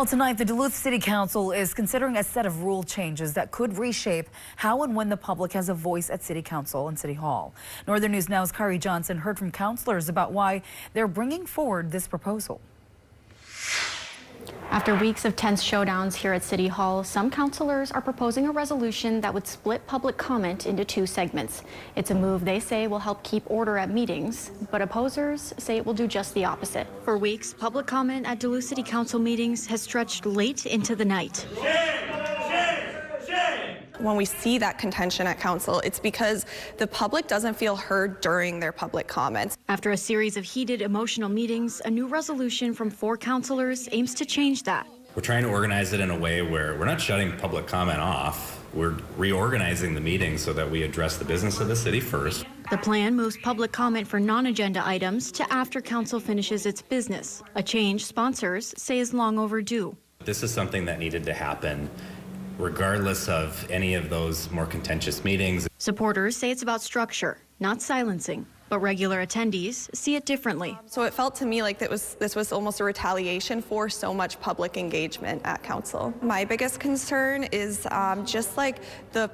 Well, tonight, the Duluth City Council is considering a set of rule changes that could reshape how and when the public has a voice at City Council and City Hall. Northern News Now's Kari Johnson heard from councilors about why they're bringing forward this proposal. After weeks of tense showdowns here at City Hall, some councilors are proposing a resolution that would split public comment into two segments. It's a move they say will help keep order at meetings, but opposers say it will do just the opposite. For weeks, public comment at Duluth City Council meetings has stretched late into the night. When we see that contention at council, it's because the public doesn't feel heard during their public comments. After a series of heated, emotional meetings, a new resolution from 4 councilors aims to change that. We're trying to organize it in a way where we're not shutting public comment off. We're reorganizing the meeting so that we address the business of the city first. The plan moves public comment for non-agenda items to after council finishes its business, a change sponsors say is long overdue. This is something that needed to happen regardless of any of those more contentious meetings. Supporters say it's about structure, not silencing, but regular attendees see it differently. So it felt to me like this was almost a retaliation for so much public engagement at council. My biggest concern is just like the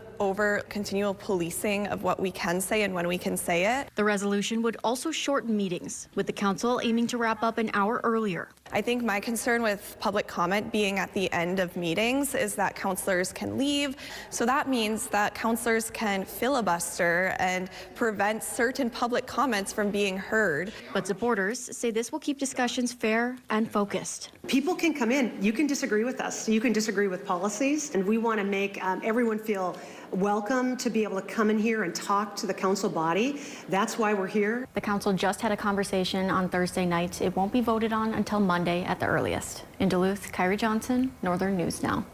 continual policing of what we can say and when we can say it. The resolution would also shorten meetings, with the council aiming to wrap up an hour earlier. I think my concern with public comment being at the end of meetings is that councilors can leave. So that means that councilors can filibuster and prevent certain public comments from being heard. But supporters say this will keep discussions fair and focused. People can come in. You can disagree with us. You can disagree with policies. And we want to make everyone feel welcome to be able to come in here and talk to the council body. That's why we're here. The council just had a conversation on Thursday night. It won't be voted on until Monday at the earliest. In Duluth, Kari Johnson, Northern News Now.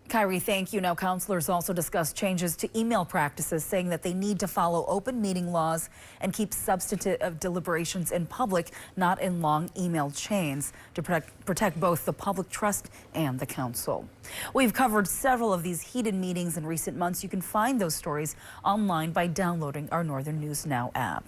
Kari, thank you. Now, councilors also discussed changes to email practices, saying that they need to follow open meeting laws and keep substantive deliberations in public, not in long email chains, to protect both the public trust and the council. We've covered several of these heated meetings in recent months. You can find those stories online by downloading our Northern News Now app.